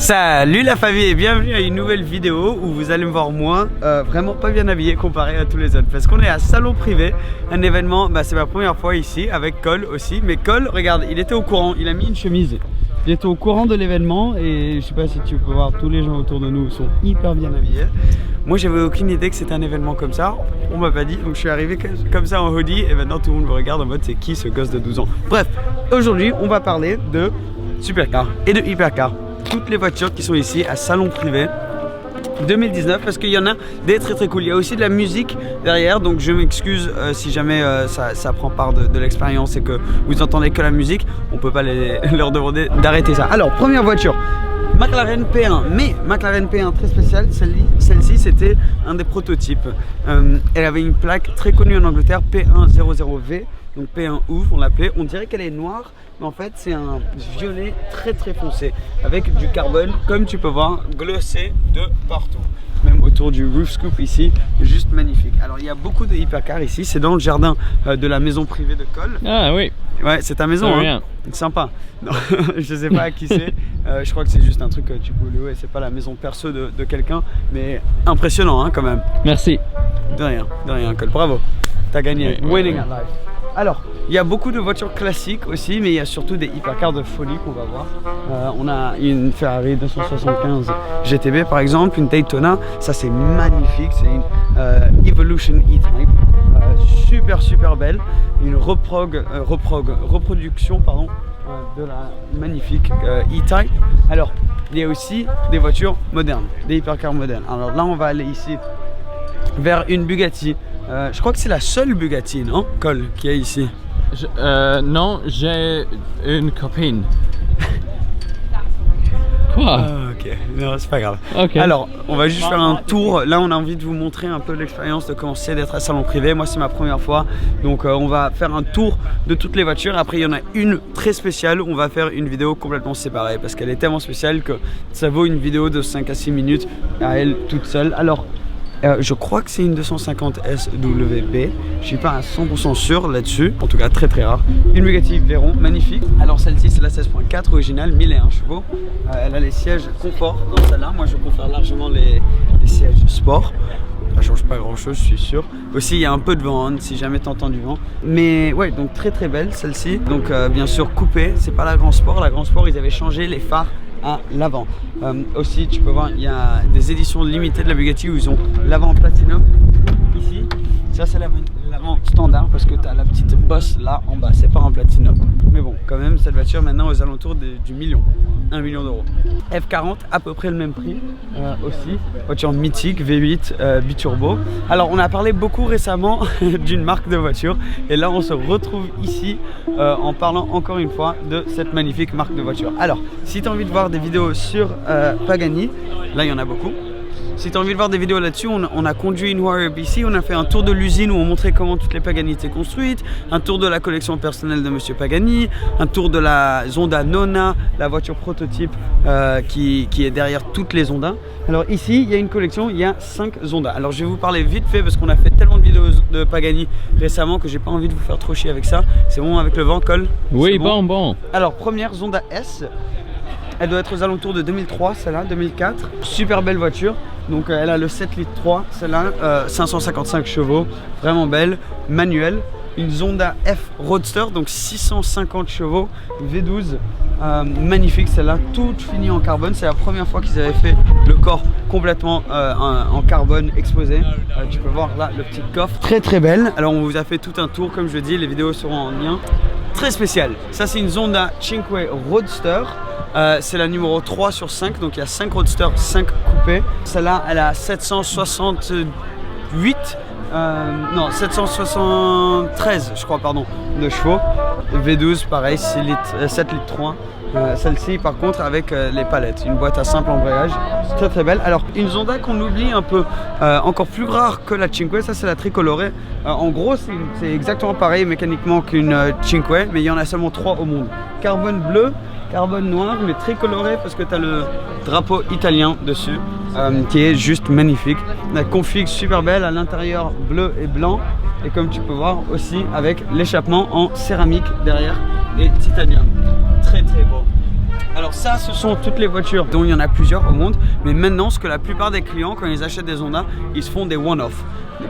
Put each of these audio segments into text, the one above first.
Salut la famille et bienvenue à une nouvelle vidéo où vous allez me voir moi vraiment pas bien habillé comparé à tous les autres parce qu'on est à Salon Privé, un événement, c'est ma première fois ici avec Cole aussi, mais Cole regarde il était au courant, il a mis une chemise, il était au courant de l'événement et je sais pas si tu peux voir tous les gens autour de nous sont hyper bien habillés. Moi j'avais aucune idée que c'était un événement comme ça, on m'a pas dit, donc je suis arrivé comme ça en hoodie et maintenant tout le monde me regarde en mode c'est qui ce gosse de 12 ans. Bref, aujourd'hui on va parler de supercar et de hypercar. Toutes les voitures qui sont ici à Salon Privé 2019 parce qu'il y en a des très cool. Il y a aussi de la musique derrière, donc je m'excuse si jamais ça prend part de l'expérience et que vous entendez que la musique. On peut pas leur demander d'arrêter ça. Alors première voiture, McLaren P1, mais McLaren P1 très spéciale, celle-ci c'était un des prototypes. Elle avait une plaque très connue en Angleterre, P100V, donc P1 ouf on l'appelait. On dirait qu'elle est noire, mais en fait c'est un violet très foncé avec du carbone, comme tu peux voir, glossé de partout. Même autour du roof scoop ici, juste magnifique. Alors il y a beaucoup de hypercars ici, c'est dans le jardin de la maison privée de Cole. Ah oui. Ouais, c'est ta maison, hein. Sympa. Non, je sais pas à qui c'est. Je crois que c'est juste un truc que tu peux louer. C'est pas la maison perso de quelqu'un, mais impressionnant, hein, quand même. Merci. De rien, Cole. Bravo. T'as gagné. Oui, Winning at life. Alors, il y a beaucoup de voitures classiques aussi, mais il y a surtout des hypercars de folie qu'on va voir. On a une Ferrari 275 GTB par exemple, une Daytona. Ça c'est magnifique. C'est une Evolution E-Type. Super belle, une reproduction de la magnifique E-Type. Alors il y a aussi des voitures modernes, des hypercars modernes. Alors là on va aller ici vers une Bugatti. Je crois que c'est la seule Bugatti, non, Cole, qu'il y a ici? Non, j'ai une copine. Quoi? Ok, non c'est pas grave. Okay. Alors on va juste faire un tour. Là on a envie de vous montrer un peu l'expérience de comment c'est d'être à Salon Privé. Moi c'est ma première fois, donc on va faire un tour de toutes les voitures. Après il y en a une très spéciale où on va faire une vidéo complètement séparée parce qu'elle est tellement spéciale que ça vaut une vidéo de 5 à 6 minutes à elle toute seule. Alors je crois que c'est une 250 SWB, je suis pas à 100% sûr là-dessus, en tout cas très rare. Une Bugatti Veyron, magnifique. Alors celle-ci c'est la 16.4 originale, 1001 chevaux. Elle a les sièges confort dans celle-là, moi je préfère largement les sièges sport. Ça change pas grand chose, je suis sûr. Aussi il y a un peu de vent, hein, si jamais t'entends du vent. Mais ouais, donc très belle celle-ci. Donc bien sûr coupée, c'est pas la Grand Sport. La Grand Sport ils avaient changé les phares à l'avant. Aussi tu peux voir il y a des éditions limitées de la Bugatti où ils ont l'avant platinum ici. Ça c'est l'avant standard parce que tu as la petite bosse là en bas, c'est pas un platinum. Mais bon, quand même cette voiture maintenant aux alentours du million, 1 million d'euros. F40 à peu près le même prix aussi, voiture mythique V8 biturbo. Alors on a parlé beaucoup récemment d'une marque de voiture et là on se retrouve ici en parlant encore une fois de cette magnifique marque de voiture. Alors si tu as envie de voir des vidéos sur Pagani, là il y en a beaucoup. Si tu as envie de voir des vidéos là-dessus, on a conduit une Warrior BC, on a fait un tour de l'usine où on montrait comment toutes les Pagani étaient construites, un tour de la collection personnelle de Monsieur Pagani, un tour de la Zonda Nona, la voiture prototype qui est derrière toutes les Zonda. Alors ici, il y a une collection, il y a 5 Zonda. Alors je vais vous parler vite fait parce qu'on a fait tellement de vidéos de Pagani récemment que j'ai pas envie de vous faire trop chier avec ça. C'est bon avec le vent, Cole? Oui, bon. Alors première Zonda S. Elle doit être aux alentours de 2003, celle-là, 2004. Super belle voiture. Donc elle a le 7 litres 3, celle-là, 555 chevaux, vraiment belle, manuelle. Une Zonda F Roadster, donc 650 chevaux, V12, magnifique celle-là, toute finie en carbone. C'est la première fois qu'ils avaient fait le corps complètement en carbone exposé. Tu peux voir là le petit coffre, très belle. Alors on vous a fait tout un tour, comme je dis, les vidéos seront en lien. Très spécial, ça c'est une Zonda Cinque Roadster. C'est la numéro 3 sur 5, donc il y a 5 Roadster, 5 coupés. Celle-là, elle a 773 je crois, pardon, de chevaux. V12, pareil, 7 litres 3. Celle-ci, par contre, avec les palettes, une boîte à simple embrayage, très belle. Alors, une Zonda qu'on oublie un peu, encore plus rare que la Cinque, ça c'est la tricolorée. En gros, c'est exactement pareil mécaniquement qu'une Cinque, mais il y en a seulement 3 au monde. Carbone bleu, carbone noir, mais tricoloré parce que tu as le drapeau italien dessus, qui est juste magnifique. La config super belle, à l'intérieur bleu et blanc, et comme tu peux voir aussi avec l'échappement en céramique derrière et titanium. Très beau. Alors ça, ce sont toutes les voitures dont il y en a plusieurs au monde. Mais maintenant, ce que la plupart des clients, quand ils achètent des Honda, ils se font des one-off.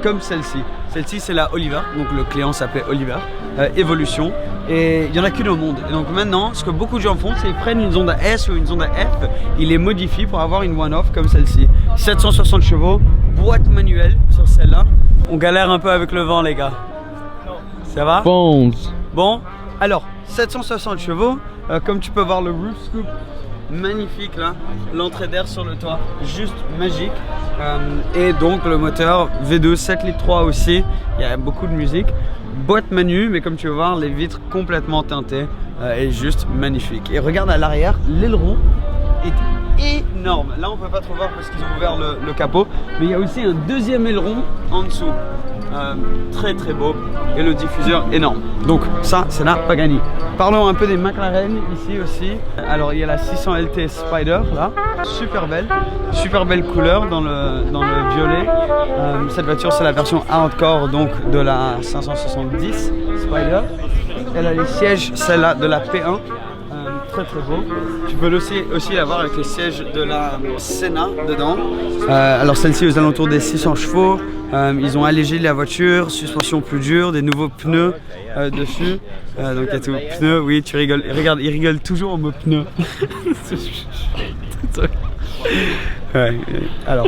Comme celle-ci. Celle-ci, c'est la Oliver. Donc le client s'appelait Oliver. Evolution. Et il n'y en a qu'une au monde. Et donc maintenant, ce que beaucoup de gens font, c'est qu'ils prennent une Honda S ou une Honda F, ils les modifient pour avoir une one-off comme celle-ci. 760 chevaux, boîte manuelle sur celle-là. On galère un peu avec le vent, les gars. Ça va? Bon. Bon, alors 760 chevaux, comme tu peux voir le roof scoop, magnifique là, l'entrée d'air sur le toit, juste magique. Et donc le moteur V12 7 litres 3 aussi, il y a beaucoup de musique. Boîte manu, mais comme tu vas voir, les vitres complètement teintées et juste magnifique. Et regarde à l'arrière, l'aileron est énorme. Là on peut pas trop voir parce qu'ils ont ouvert le capot, mais il y a aussi un deuxième aileron en dessous. Très très beau, et le diffuseur énorme. Donc ça, c'est la Pagani. Parlons un peu des McLaren ici aussi. Alors il y a la 600 LT Spider là, super belle couleur dans le violet. Cette voiture, c'est la version hardcore donc de la 570 Spider. Elle a les sièges, celle-là de la P1. Très très beau. Tu peux aussi l'avoir avec les sièges de la Senna dedans. Alors celle-ci aux alentours des 600 chevaux. Ils ont allégé la voiture, suspension plus dure, des nouveaux pneus dessus. Donc il y a tout. Pneus, oui, tu rigoles. Regarde, il rigole toujours au mot pneus. Ouais. Alors,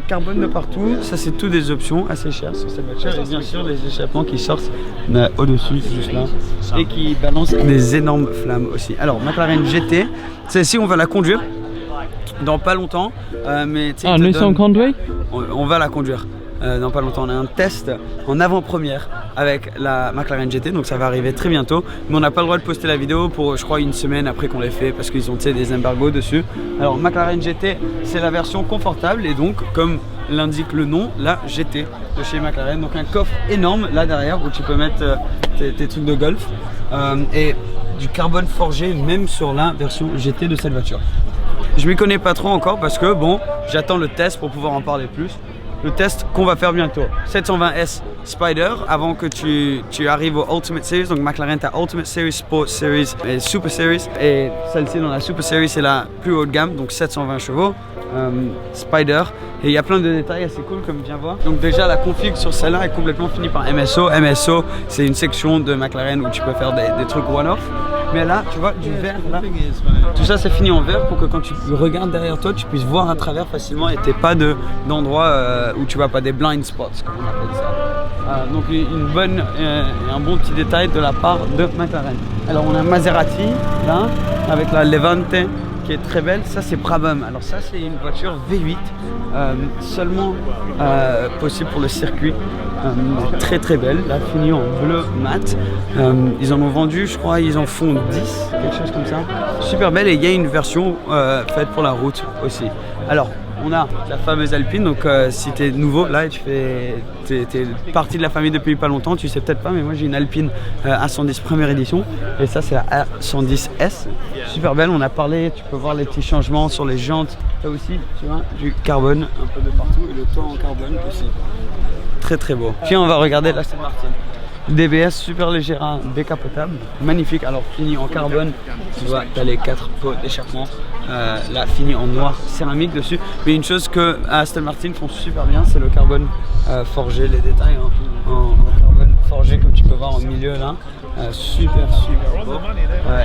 carbone de partout, ça c'est tout des options assez chères sur cette voiture. Et bien sûr les échappements qui sortent au-dessus, juste là, et qui balancent des énormes flammes aussi. Alors, McLaren GT, celle-ci on va la conduire dans pas longtemps. Mais nous sommes conduits? On va la conduire. Dans pas longtemps, on a un test en avant-première avec la McLaren GT, donc ça va arriver très bientôt, mais on n'a pas le droit de poster la vidéo pour, je crois, une semaine après qu'on l'ait fait parce qu'ils ont des embargos dessus. Alors McLaren GT, c'est la version confortable et donc comme l'indique le nom, la GT de chez McLaren, donc un coffre énorme là derrière où tu peux mettre tes trucs de golf et du carbone forgé même sur la version GT de cette voiture. Je m'y connais pas trop encore parce que bon, j'attends le test pour pouvoir en parler plus. Le test qu'on va faire bientôt. 720S Spider avant que tu arrives au Ultimate Series. Donc McLaren, t'as Ultimate Series, Sport Series et Super Series. Et celle-ci dans la Super Series, c'est la plus haut de gamme, donc 720 chevaux. Spider. Et il y a plein de détails assez cool comme tu viens voir. Donc déjà la config sur celle-là est complètement finie par MSO. MSO, c'est une section de McLaren où tu peux faire des trucs one-off. Mais là, tu vois, du verre là. Tout ça, c'est fini en verre pour que quand tu regardes derrière toi, tu puisses voir à travers facilement et t'aies pas d'endroit où tu vois pas des blind spots, comme on appelle ça. Donc un bon petit détail de la part de McLaren. Alors on a Maserati là, avec la Levante qui est très belle. Ça c'est Brabham. Alors ça c'est une voiture V8 seulement possible pour le circuit. Très très belle, là finie en bleu mat. Ils en ont vendu, je crois, ils en font 10, quelque chose comme ça. Super belle, et il y a une version faite pour la route aussi. Alors on a la fameuse Alpine, donc si tu es nouveau là et t'es parti de la famille depuis pas longtemps, tu sais peut-être pas, mais moi j'ai une Alpine A110 première édition et ça c'est la A110S, super belle. On a parlé, tu peux voir les petits changements sur les jantes, là aussi tu vois du carbone un peu de partout et le toit en carbone aussi, très très beau. Puis on va regarder l'Aston Martin. DBS super léger, décapotable, magnifique. Alors fini en carbone, tu vois, tu as les 4 pots d'échappement, là fini en noir céramique dessus. Mais une chose que Aston Martin font super bien, c'est le carbone forgé, les détails en carbone forgé comme tu peux voir au milieu là, super beau.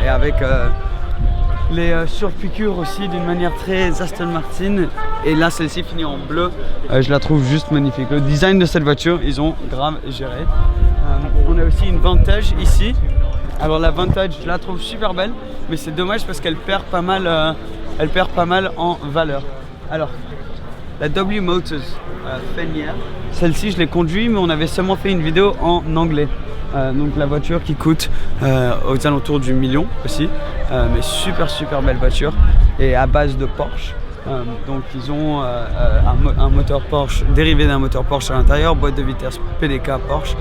Et avec les surpiqûres aussi d'une manière très Aston Martin. Et là celle-ci finit en bleu, je la trouve juste magnifique. Le design de cette voiture, ils ont grave géré. On a aussi une Vantage ici. Alors la Vantage, je la trouve super belle, mais c'est dommage parce qu'elle perd pas mal en valeur. Alors la W Motors Fenière, celle-ci je l'ai conduite, mais on avait seulement fait une vidéo en anglais. Donc la voiture qui coûte aux alentours du million aussi, mais super belle voiture et à base de Porsche. Donc ils ont un moteur Porsche dérivé d'un moteur Porsche à l'intérieur, boîte de vitesse PDK Porsche,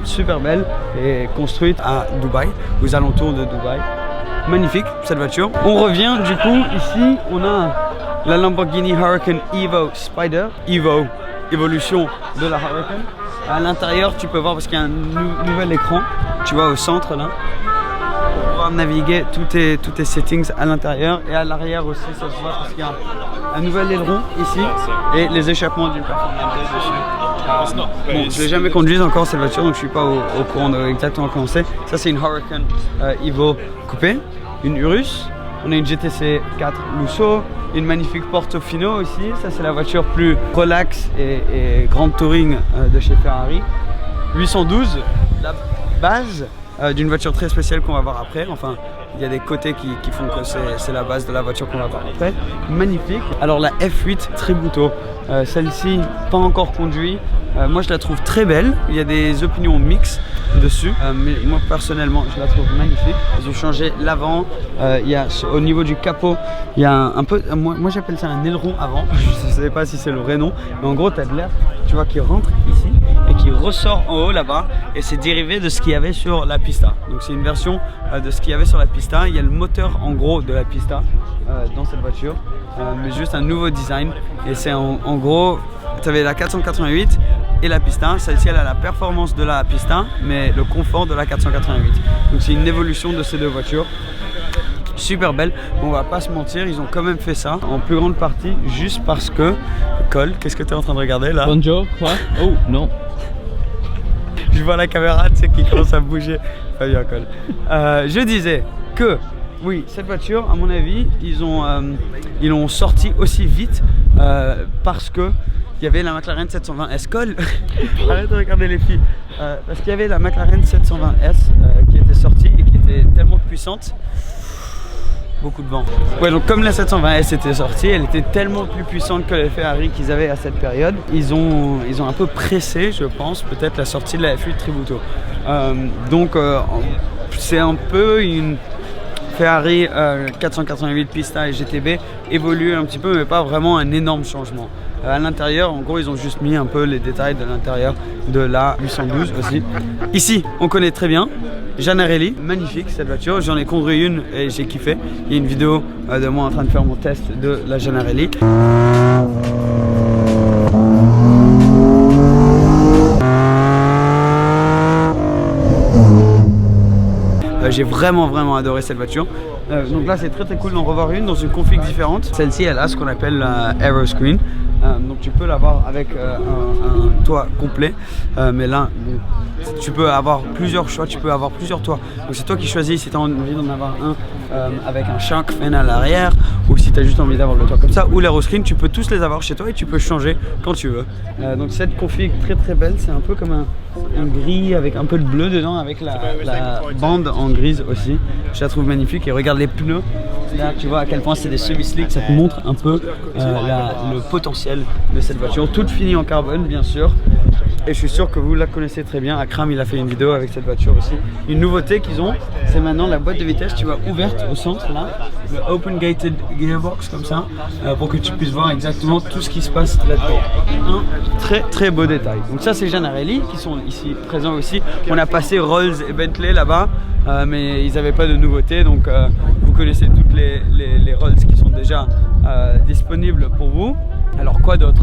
super belle et construite à Dubaï, aux alentours de Dubaï. Magnifique cette voiture. On revient du coup ici, on a la Lamborghini Huracan Evo Spider, Evo, évolution de la Huracan. À l'intérieur tu peux voir parce qu'il y a un nouvel écran, tu vois au centre là. On voit pouvoir naviguer tous tes settings à l'intérieur. Et à l'arrière aussi, ça se voit parce qu'il y a un nouvel aileron ici et les échappements d'une Performante dessus. Bon, je l'ai jamais conduite encore cette voiture, donc je suis pas au courant de exactement comment c'est. Ça c'est une Huracan Evo coupée, une Urus. On a une GTC 4 Lusso, une magnifique Portofino aussi. Ça c'est la voiture plus relax et grande touring de chez Ferrari. 812, la base d'une voiture très spéciale qu'on va voir après. Enfin, il y a des côtés qui font que c'est la base de la voiture qu'on va voir après. Magnifique. Alors la F8 Tributo, celle-ci pas encore conduite. Moi je la trouve très belle. Il y a des opinions mixtes dessus, mais moi personnellement je la trouve magnifique. Ils ont changé l'avant. Il y a au niveau du capot, il y a un peu, moi j'appelle ça un aileron avant. Je ne sais pas si c'est le vrai nom, mais en gros tu as de l'air, tu vois, qui rentre ici et qui ressort en haut là-bas, et c'est dérivé de ce qu'il y avait sur la Pista. Donc c'est une version de ce qu'il y avait sur la Pista. Il y a le moteur en gros de la Pista dans cette voiture, mais juste un nouveau design. Et c'est en gros, tu avais la 488 et la Pista. Celle-ci elle a la performance de la Pista mais le confort de la 488. Donc c'est une évolution de ces deux voitures. Super belle, on va pas se mentir, ils ont quand même fait ça en plus grande partie juste parce que Cole, qu'est-ce que tu es en train de regarder là? Bonjour, quoi? Oh non. Je vois la caméra, tu sais, qui commence à bouger. Fabien Cole. Je disais que oui, cette voiture, à mon avis, ils l'ont sortie aussi vite parce que il y avait la McLaren 720S. Cole, arrête de regarder les filles. Parce qu'il y avait la McLaren 720S qui était sortie et qui était tellement puissante. Beaucoup de vent. Ouais, donc comme la 720S était sortie, elle était tellement plus puissante que les Ferrari qu'ils avaient à cette période. Ils ont un peu pressé, je pense, peut-être la sortie de la F8 Tributo. Donc c'est un peu une Ferrari 488 Pista et GTB évolué un petit peu, mais pas vraiment un énorme changement. À l'intérieur, en gros, ils ont juste mis un peu les détails de l'intérieur de la 812 aussi. Ici, on connaît très bien Gianarelli, magnifique cette voiture. J'en ai conduit une et j'ai kiffé. Il y a une vidéo de moi en train de faire mon test de la Gianarelli. J'ai vraiment adoré cette voiture. Donc là c'est très cool d'en revoir une dans une config différente. Celle-ci elle a ce qu'on appelle la Aero Screen. Donc tu peux l'avoir avec un toit complet, mais là tu peux avoir plusieurs choix, tu peux avoir plusieurs toits. Donc c'est toi qui choisis si tu as envie d'en avoir un avec un shark fin à l'arrière, ou si tu as juste envie d'avoir le toit comme ça, ou l'Aero Screen, tu peux tous les avoir chez toi et tu peux changer quand tu veux. Donc cette config très belle, c'est un peu comme un gris avec un peu de bleu dedans, avec la bande en grise aussi. Je la trouve magnifique. Et regarde les pneus, là tu vois à quel point c'est des semi-slick, ça te montre un peu le potentiel de cette voiture, toute finie en carbone bien sûr. Et je suis sûr que vous la connaissez très bien. Akram il a fait une vidéo avec cette voiture aussi. Une nouveauté qu'ils ont, c'est maintenant la boîte de vitesse, tu vois, ouverte au centre là, le open gated gearbox comme ça, pour que tu puisses voir exactement tout ce qui se passe là-dedans. Un très beau détail. Donc ça c'est Gianarelli qui sont ici présents aussi. On a passé Rolls et Bentley là-bas, mais ils n'avaient pas de nouveautés, donc vous connaissez toutes les Rolls qui sont déjà disponibles pour vous. Alors quoi d'autre?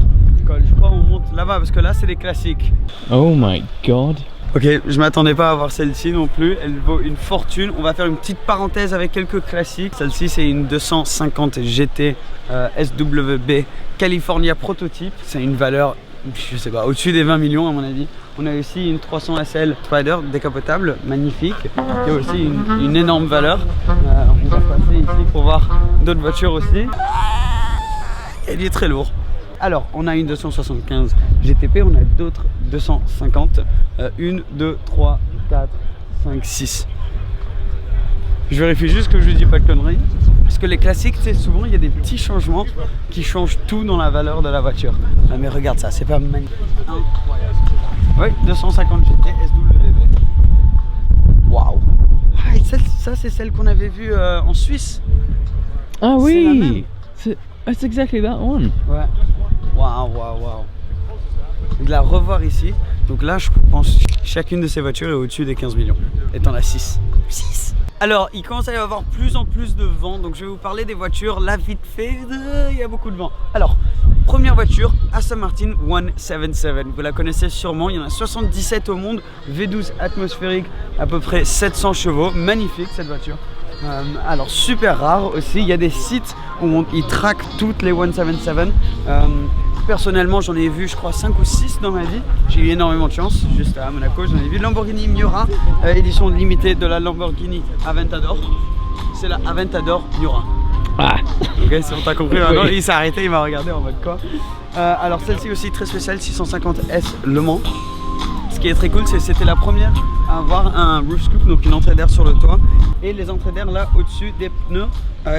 Je crois qu'on monte là-bas parce que là c'est des classiques. Oh my god. Ok, je m'attendais pas à avoir celle-ci non plus, elle vaut une fortune. On va faire une petite parenthèse avec quelques classiques. Celle-ci c'est une 250 GT SWB California prototype. C'est une valeur, je sais pas, au-dessus des 20 millions à mon avis. On a aussi une 300 SL Spider décapotable, magnifique, qui a aussi une énorme valeur. On va passer ici pour voir d'autres voitures aussi. Elle est très lourde. Alors, on a une 275 GTP, on a d'autres 250. 1, 2, 3, 4, 5, 6. Je vérifie juste que je ne dis pas de conneries. Parce que les classiques, tu sais, souvent il y a des petits changements qui changent tout dans la valeur de la voiture. Ah, mais regarde ça, c'est pas magnifique. Incroyable. Oui, 250 GT SWB. Waouh! Ah, ça, c'est celle qu'on avait vue en Suisse. Ah oui! It's exactly that one. Ouais. Waouh. De la revoir ici. Donc là, je pense que chacune de ces voitures est au-dessus des 15 millions. Et t'en as 6. 6. Alors, il commence à y avoir plus en plus de vent. Donc je vais vous parler des voitures. Là, vite fait, il y a beaucoup de vent. Alors, première voiture, Aston Martin 177. Vous la connaissez sûrement. Il y en a 77 au monde. V12 atmosphérique, à peu près 700 chevaux. Magnifique cette voiture. Alors super rare aussi, il y a des sites où ils traquent toutes les 177. Personnellement j'en ai vu je crois 5 ou 6 dans ma vie. J'ai eu énormément de chance, juste à Monaco j'en ai vu. Lamborghini Miura, édition limitée de la Lamborghini Aventador. C'est la Aventador Miura. Ah. Ok, si on t'a compris maintenant, Oui. il s'est arrêté, il m'a regardé en mode quoi. Alors celle-ci aussi très spéciale, 650S Le Mans. Ce qui est très cool, c'est que c'était la première à avoir un roof scoop, donc une entrée d'air sur le toit. Et les entrées d'air là au-dessus des pneus.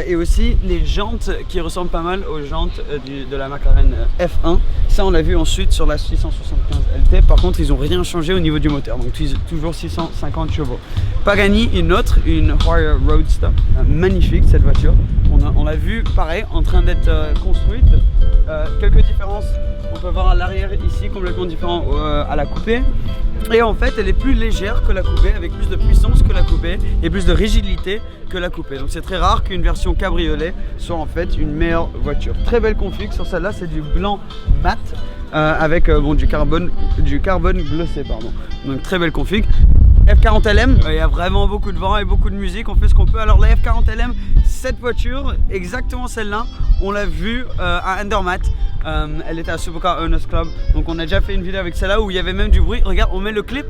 Et aussi les jantes qui ressemblent pas mal aux jantes de la McLaren F1. Ça on l'a vu ensuite sur la 675 LT. Par contre ils n'ont rien changé au niveau du moteur, donc toujours 650 chevaux. Pagani, une Huayra Roadster, magnifique cette voiture. On l'a vu pareil en train d'être construite. Quelques différences, on peut voir à l'arrière ici complètement différent à la coupée. Et en fait elle est plus légère que la coupée, avec plus de puissance que la coupée et plus de rigidité que la coupée. Donc c'est très rare qu'une version cabriolet soit en fait une meilleure voiture. Très belle config sur celle-là, c'est du blanc mat avec du carbone glossé pardon. Donc très belle config. F40LM, il y a vraiment beaucoup de vent et beaucoup de musique, on fait ce qu'on peut. Alors la F40LM, cette voiture, exactement celle-là, on l'a vue à Andermatt. Elle était à Supercar Owners Club, donc on a déjà fait une vidéo avec celle-là où il y avait même du bruit. Regarde, on met le clip.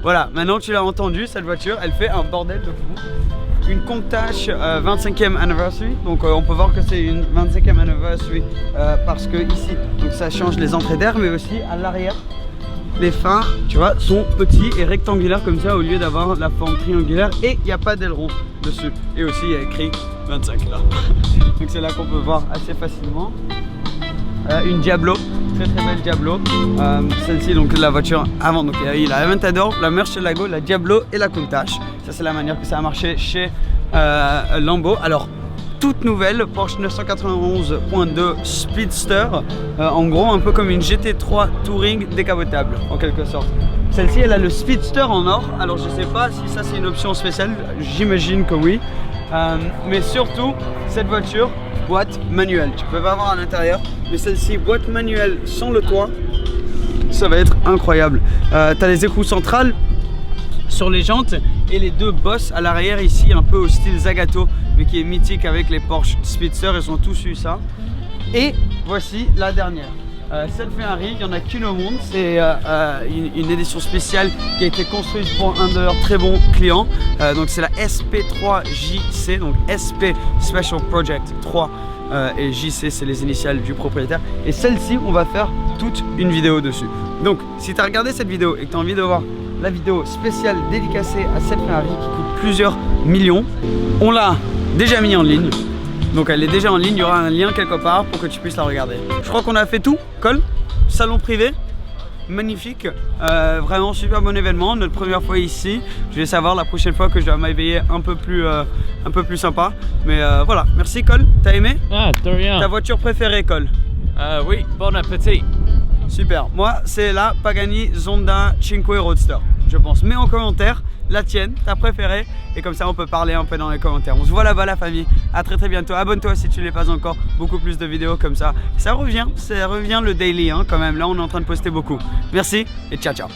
Voilà, maintenant tu l'as entendu, cette voiture, elle fait un bordel de fou. Une Countach 25e anniversary, donc on peut voir que c'est une 25e anniversary parce que ici, donc ça change les entrées d'air, mais aussi à l'arrière. Les phares, tu vois, sont petits et rectangulaires comme ça au lieu d'avoir la forme triangulaire, et il n'y a pas d'aileron dessus. Et aussi il y a écrit 25 là. Donc c'est là qu'on peut voir assez facilement. Une Diablo, très belle Diablo. Celle-ci, donc la voiture avant, donc il y a la Aventador, la Murcielago, la Diablo et la Countach. Ça c'est la manière que ça a marché chez Lambo. Alors toute nouvelle Porsche 991.2 Speedster, en gros un peu comme une GT3 Touring décapotable en quelque sorte. Celle-ci elle a le Speedster en or, alors je sais pas si ça c'est une option spéciale, j'imagine que oui. Mais surtout cette voiture, boîte manuelle, tu peux pas voir à l'intérieur, mais celle-ci boîte manuelle sans le toit, ça va être incroyable. T'as les écrous centrales sur les jantes et les deux bosses à l'arrière ici, un peu au style Zagato, mais qui est mythique avec les Porsche Speedster, ils ont tous eu ça. Et voici la dernière. Cette Ferrari, il n'y en a qu'une au monde, c'est une édition spéciale qui a été construite pour un de leurs très bons clients. Donc c'est la SP3JC, donc SP Special Project 3 et JC c'est les initiales du propriétaire. Et celle-ci, on va faire toute une vidéo dessus. Donc si tu as regardé cette vidéo et que tu as envie de voir la vidéo spéciale dédicacée à cette Ferrari qui coûte plusieurs millions, on l'a déjà mis en ligne. Donc elle est déjà en ligne, il y aura un lien quelque part pour que tu puisses la regarder. Je crois qu'on a fait tout, Cole. Salon privé, magnifique, vraiment super bon événement, notre première fois ici. Je vais savoir la prochaine fois que je dois m'éveiller un peu plus sympa. Mais voilà, merci Cole, t'as aimé? Ah, de rien. Ta voiture préférée Cole? Oui, bon appétit. Super, moi c'est la Pagani Zonda 5 Roadster, je pense. Mets en commentaire la tienne, ta préférée, et comme ça on peut parler un peu dans les commentaires. On se voit là-bas la famille, à très bientôt. Abonne-toi si tu ne l'es pas encore, beaucoup plus de vidéos comme ça. Ça revient le daily hein, quand même, là on est en train de poster beaucoup. Merci et ciao ciao.